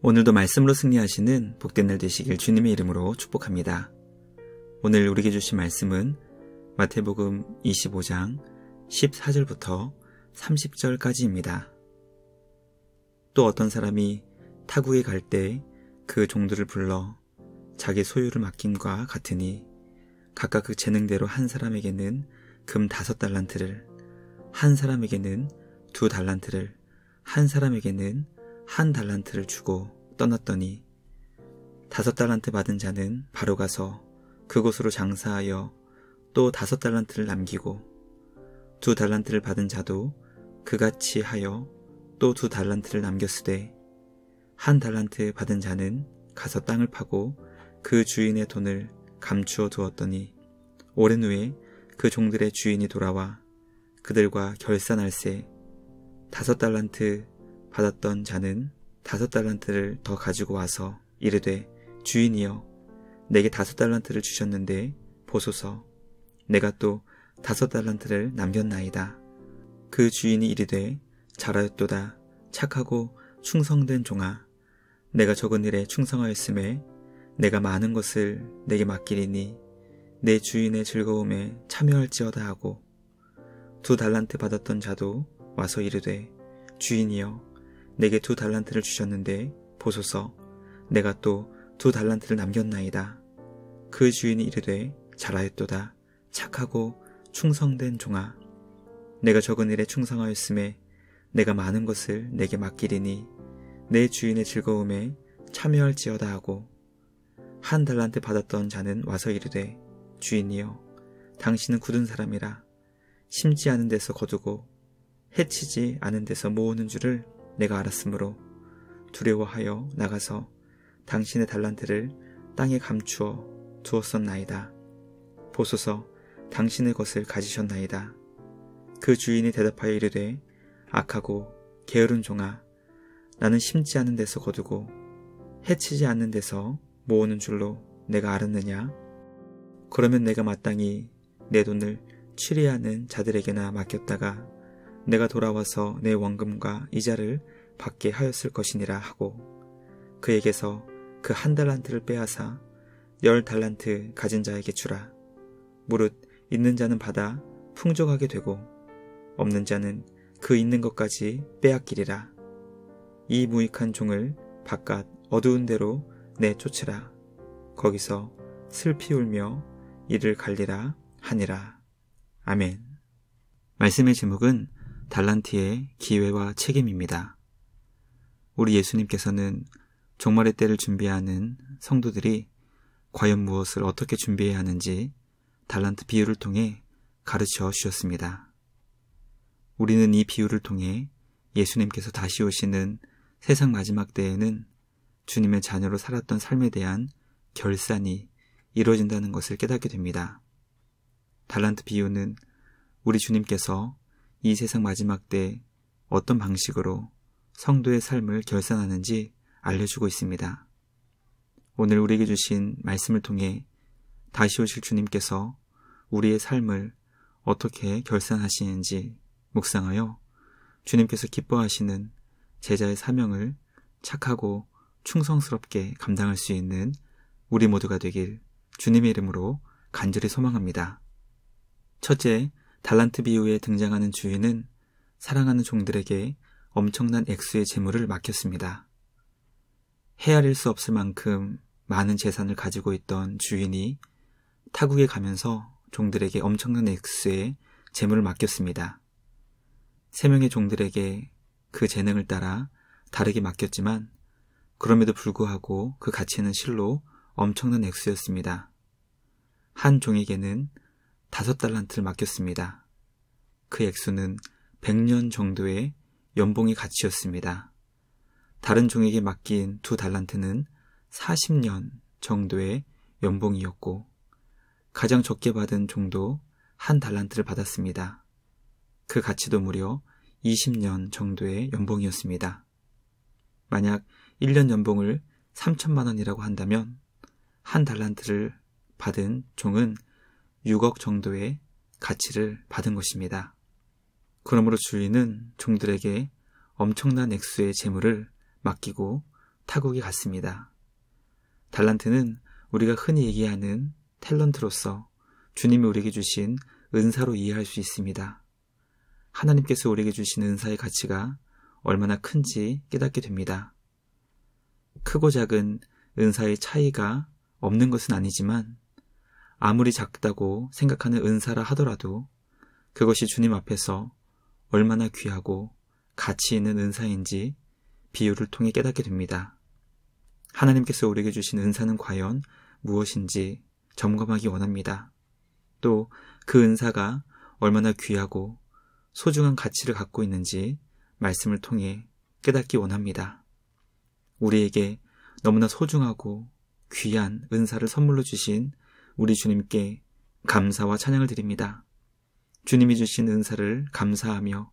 오늘도 말씀으로 승리하시는 복된 날 되시길 주님의 이름으로 축복합니다. 오늘 우리에게 주신 말씀은 마태복음 25장 14절부터 30절까지입니다. 또 어떤 사람이 타국에 갈 때 그 종들을 불러 자기 소유를 맡김과 같으니 각각 그 재능대로 한 사람에게는 금 5달란트를, 한 사람에게는 2달란트를, 한 사람에게는 1달란트를 주고 떠났더니 5달란트 받은 자는 바로 가서 그곳으로 장사하여 또 5달란트를 남기고 2달란트를 받은 자도 그같이 하여 또 2달란트를 남겼으되 1달란트 받은 자는 가서 땅을 파고 그 주인의 돈을 감추어 두었더니 오랜 후에 그 종들의 주인이 돌아와 그들과 결산할세 5달란트 받았던 자는 5달란트를 더 가지고 와서 이르되 주인이여 내게 5달란트를 주셨는데 보소서 내가 또 5달란트를 남겼나이다. 그 주인이 이르되 잘하였도다. 착하고 충성된 종아 내가 적은 일에 충성하였음에 내가 많은 것을 내게 맡기리니 내 주인의 즐거움에 참여할지어다 하고 2달란트 받았던 자도 와서 이르되 주인이여 내게 2달란트를 주셨는데 보소서 내가 또 2달란트를 남겼나이다. 그 주인이 이르되 잘하였도다. 착하고 충성된 종아 내가 적은 일에 충성하였음에 내가 많은 것을 내게 맡기리니 내 주인의 즐거움에 참여할지어다 하고 1달란트 받았던 자는 와서 이르되 주인이여 당신은 굳은 사람이라 심지 않은 데서 거두고 해치지 않은 데서 모으는 줄을 내가 알았으므로 두려워하여 나가서 당신의 달란트를 땅에 감추어 두었었나이다. 보소서 당신의 것을 가지셨나이다. 그 주인이 대답하여 이르되 악하고 게으른 종아 나는 심지 않은 데서 거두고 해치지 않는 데서 모으는 줄로 내가 알았느냐? 그러면 내가 마땅히 내 돈을 취리하는 자들에게나 맡겼다가 내가 돌아와서 내 원금과 이자를 받게 하였을 것이니라 하고 그에게서 그 1달란트를 빼앗아 10달란트 가진 자에게 주라. 무릇 있는 자는 받아 풍족하게 되고 없는 자는 그 있는 것까지 빼앗기리라. 이 무익한 종을 바깥 어두운 데로 내쫓으라. 거기서 슬피 울며 이를 갈리라 하니라. 아멘. 말씀의 제목은 달란트의 기회와 책임입니다. 우리 예수님께서는 종말의 때를 준비하는 성도들이 과연 무엇을 어떻게 준비해야 하는지 달란트 비유를 통해 가르쳐 주셨습니다. 우리는 이 비유를 통해 예수님께서 다시 오시는 세상 마지막 때에는 주님의 자녀로 살았던 삶에 대한 결산이 이루어진다는 것을 깨닫게 됩니다. 달란트 비유는 우리 주님께서 이 세상 마지막 때 어떤 방식으로 성도의 삶을 결산하는지 알려주고 있습니다. 오늘 우리에게 주신 말씀을 통해 다시 오실 주님께서 우리의 삶을 어떻게 결산하시는지 묵상하여 주님께서 기뻐하시는 제자의 사명을 착하고 충성스럽게 감당할 수 있는 우리 모두가 되길 주님의 이름으로 간절히 소망합니다. 첫째, 달란트 비유에 등장하는 주인은 사랑하는 종들에게 엄청난 액수의 재물을 맡겼습니다. 헤아릴 수 없을 만큼 많은 재산을 가지고 있던 주인이 타국에 가면서 종들에게 엄청난 액수의 재물을 맡겼습니다. 3명의 종들에게 그 재능을 따라 다르게 맡겼지만 그럼에도 불구하고 그 가치는 실로 엄청난 액수였습니다. 한 종에게는 5달란트를 맡겼습니다. 그 액수는 100년 정도의 연봉의 가치였습니다. 다른 종에게 맡긴 2달란트는 40년 정도의 연봉이었고 가장 적게 받은 종도 1달란트를 받았습니다. 그 가치도 무려 20년 정도의 연봉이었습니다. 만약 1년 연봉을 3천만 원이라고 한다면 1달란트를 받은 종은 6억 정도의 가치를 받은 것입니다. 그러므로 주인은 종들에게 엄청난 액수의 재물을 맡기고 타국이 같습니다. 달란트는 우리가 흔히 얘기하는 탤런트로서 주님이 우리에게 주신 은사로 이해할 수 있습니다. 하나님께서 우리에게 주신 은사의 가치가 얼마나 큰지 깨닫게 됩니다. 크고 작은 은사의 차이가 없는 것은 아니지만 아무리 작다고 생각하는 은사라 하더라도 그것이 주님 앞에서 얼마나 귀하고 가치 있는 은사인지 비유를 통해 깨닫게 됩니다. 하나님께서 우리에게 주신 은사는 과연 무엇인지 점검하기 원합니다. 또 그 은사가 얼마나 귀하고 소중한 가치를 갖고 있는지 말씀을 통해 깨닫기 원합니다. 우리에게 너무나 소중하고 귀한 은사를 선물로 주신 우리 주님께 감사와 찬양을 드립니다. 주님이 주신 은사를 감사하며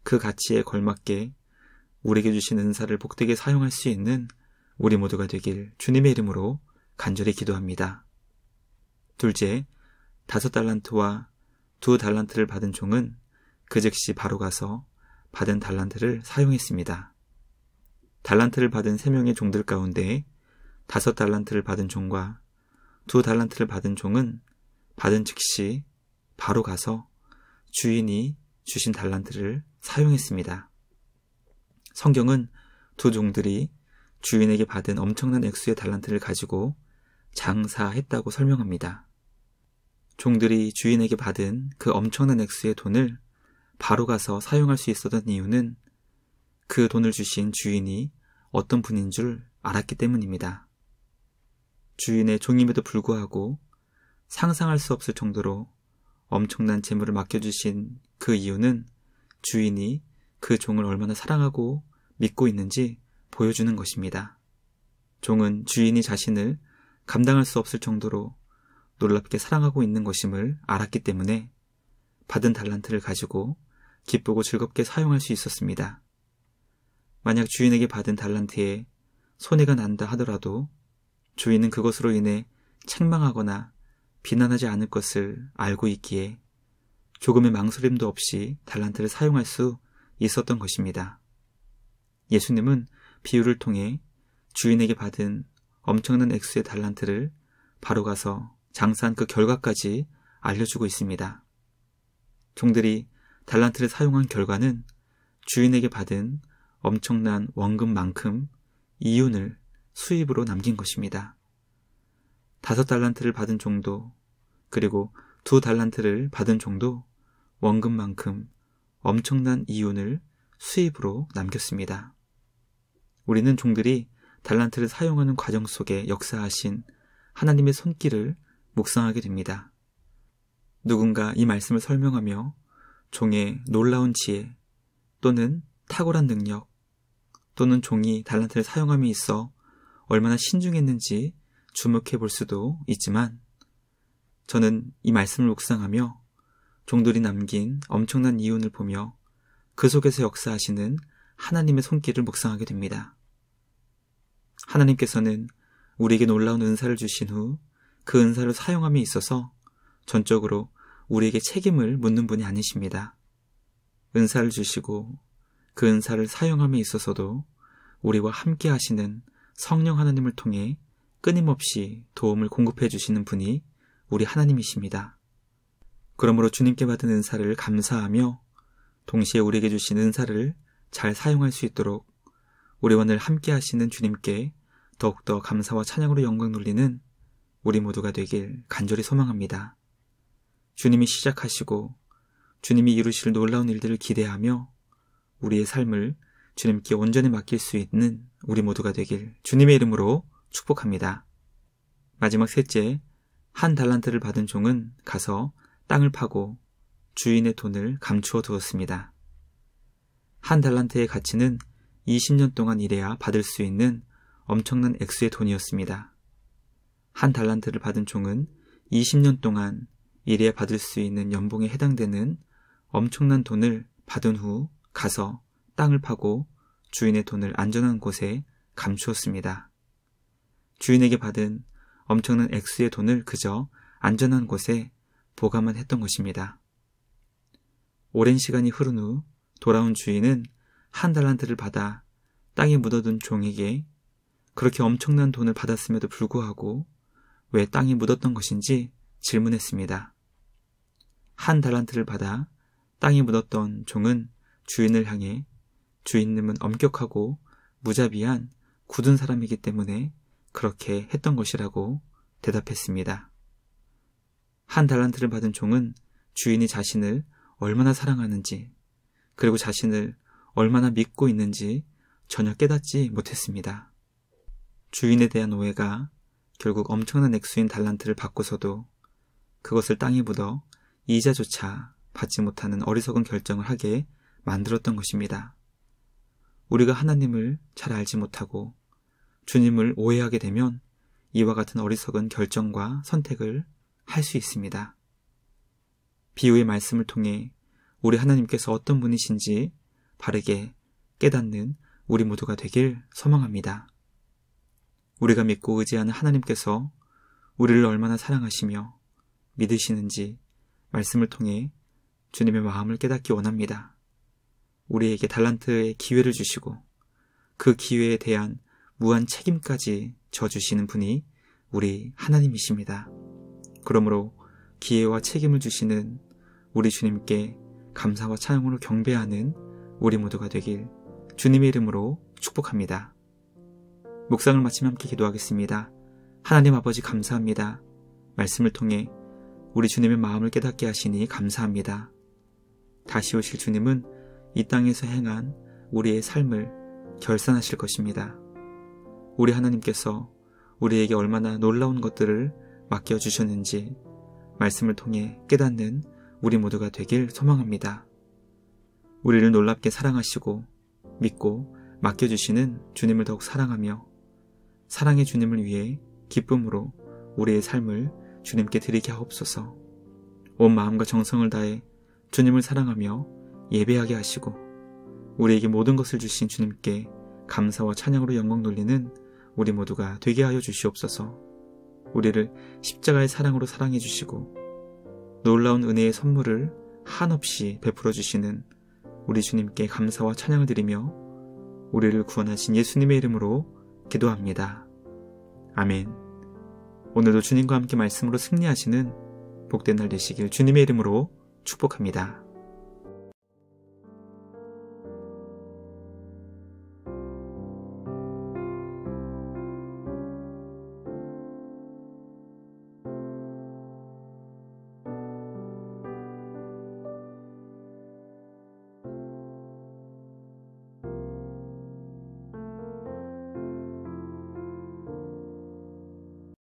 그 가치에 걸맞게 우리에게 주신 은사를 복되게 사용할 수 있는 우리 모두가 되길 주님의 이름으로 간절히 기도합니다. 둘째, 5달란트와 2달란트를 받은 종은 그 즉시 바로 가서 받은 달란트를 사용했습니다. 달란트를 받은 3명의 종들 가운데 5달란트를 받은 종과 2달란트를 받은 종은 받은 즉시 바로 가서 주인이 주신 달란트를 사용했습니다. 성경은 두 종들이 주인에게 받은 엄청난 액수의 달란트를 가지고 장사했다고 설명합니다. 종들이 주인에게 받은 그 엄청난 액수의 돈을 바로 가서 사용할 수 있었던 이유는 그 돈을 주신 주인이 어떤 분인 줄 알았기 때문입니다. 주인의 종임에도 불구하고 상상할 수 없을 정도로 엄청난 재물을 맡겨주신 그 이유는 주인이 그 종을 얼마나 사랑하고 믿고 있는지 보여주는 것입니다. 종은 주인이 자신을 감당할 수 없을 정도로 놀랍게 사랑하고 있는 것임을 알았기 때문에 받은 달란트를 가지고 기쁘고 즐겁게 사용할 수 있었습니다. 만약 주인에게 받은 달란트에 손해가 난다 하더라도 주인은 그것으로 인해 책망하거나 비난하지 않을 것을 알고 있기에 조금의 망설임도 없이 달란트를 사용할 수 있었던 것입니다. 예수님은 비유를 통해 주인에게 받은 엄청난 액수의 달란트를 바로 가서 장사한 그 결과까지 알려주고 있습니다. 종들이 달란트를 사용한 결과는 주인에게 받은 엄청난 원금만큼 이윤을 수입으로 남긴 것입니다. 5달란트를 받은 종도 그리고 2달란트를 받은 종도 원금만큼 엄청난 이윤을 수입으로 남겼습니다. 우리는 종들이 달란트를 사용하는 과정 속에 역사하신 하나님의 손길을 묵상하게 됩니다. 누군가 이 말씀을 설명하며 종의 놀라운 지혜 또는 탁월한 능력 또는 종이 달란트를 사용함에 있어 얼마나 신중했는지 주목해 볼 수도 있지만 저는 이 말씀을 묵상하며 종들이 남긴 엄청난 이윤을 보며 그 속에서 역사하시는 하나님의 손길을 묵상하게 됩니다. 하나님께서는 우리에게 놀라운 은사를 주신 후 그 은사를 사용함에 있어서 전적으로 우리에게 책임을 묻는 분이 아니십니다. 은사를 주시고 그 은사를 사용함에 있어서도 우리와 함께 하시는 성령 하나님을 통해 끊임없이 도움을 공급해 주시는 분이 우리 하나님이십니다. 그러므로 주님께 받은 은사를 감사하며 동시에 우리에게 주신 은사를 잘 사용할 수 있도록 우리와 늘 함께 하시는 주님께 더욱더 감사와 찬양으로 영광 돌리는 우리 모두가 되길 간절히 소망합니다. 주님이 시작하시고 주님이 이루실 놀라운 일들을 기대하며 우리의 삶을 주님께 온전히 맡길 수 있는 우리 모두가 되길 주님의 이름으로 축복합니다. 마지막 셋째, 1달란트를 받은 종은 가서 땅을 파고 주인의 돈을 감추어 두었습니다. 1달란트의 가치는 20년 동안 일해야 받을 수 있는 엄청난 액수의 돈이었습니다. 1달란트를 받은 종은 20년 동안 일해야 받을 수 있는 연봉에 해당되는 엄청난 돈을 받은 후 가서 땅을 파고 주인의 돈을 안전한 곳에 감추었습니다. 주인에게 받은 엄청난 액수의 돈을 그저 안전한 곳에 보관만 했던 것입니다. 오랜 시간이 흐른 후 돌아온 주인은 1달란트를 받아 땅에 묻어둔 종에게 그렇게 엄청난 돈을 받았음에도 불구하고 왜 땅이 묻었던 것인지 질문했습니다. 한 달란트를 받아 땅이 묻었던 종은 주인을 향해 주인님은 엄격하고 무자비한 굳은 사람이기 때문에 그렇게 했던 것이라고 대답했습니다. 한 달란트를 받은 종은 주인이 자신을 얼마나 사랑하는지, 그리고 자신을 얼마나 믿고 있는지 전혀 깨닫지 못했습니다. 주인에 대한 오해가 결국 엄청난 액수인 달란트를 받고서도 그것을 땅에 묻어 이자조차 받지 못하는 어리석은 결정을 하게 만들었던 것입니다. 우리가 하나님을 잘 알지 못하고 주님을 오해하게 되면 이와 같은 어리석은 결정과 선택을 할 수 있습니다. 비유의 말씀을 통해 우리 하나님께서 어떤 분이신지 바르게 깨닫는 우리 모두가 되길 소망합니다. 우리가 믿고 의지하는 하나님께서 우리를 얼마나 사랑하시며 믿으시는지 말씀을 통해 주님의 마음을 깨닫기 원합니다. 우리에게 달란트의 기회를 주시고 그 기회에 대한 무한 책임까지 져주시는 분이 우리 하나님이십니다. 그러므로 기회와 책임을 주시는 우리 주님께 감사와 찬양으로 경배하는 우리 모두가 되길 주님의 이름으로 축복합니다. 묵상을 마치며 함께 기도하겠습니다. 하나님 아버지 감사합니다. 말씀을 통해 우리 주님의 마음을 깨닫게 하시니 감사합니다. 다시 오실 주님은 이 땅에서 행한 우리의 삶을 결산하실 것입니다. 우리 하나님께서 우리에게 얼마나 놀라운 것들을 맡겨주셨는지 말씀을 통해 깨닫는 우리 모두가 되길 소망합니다. 우리를 놀랍게 사랑하시고 믿고 맡겨주시는 주님을 더욱 사랑하며 사랑의 주님을 위해 기쁨으로 우리의 삶을 주님께 드리게 하옵소서. 온 마음과 정성을 다해 주님을 사랑하며 예배하게 하시고 우리에게 모든 것을 주신 주님께 감사와 찬양으로 영광 돌리는 우리 모두가 되게 하여 주시옵소서. 우리를 십자가의 사랑으로 사랑해 주시고 놀라운 은혜의 선물을 한없이 베풀어 주시는 우리 주님께 감사와 찬양을 드리며 우리를 구원하신 예수님의 이름으로 기도합니다. 아멘. 오늘도 주님과 함께 말씀으로 승리하시는 복된 날 되시길 주님의 이름으로 축복합니다.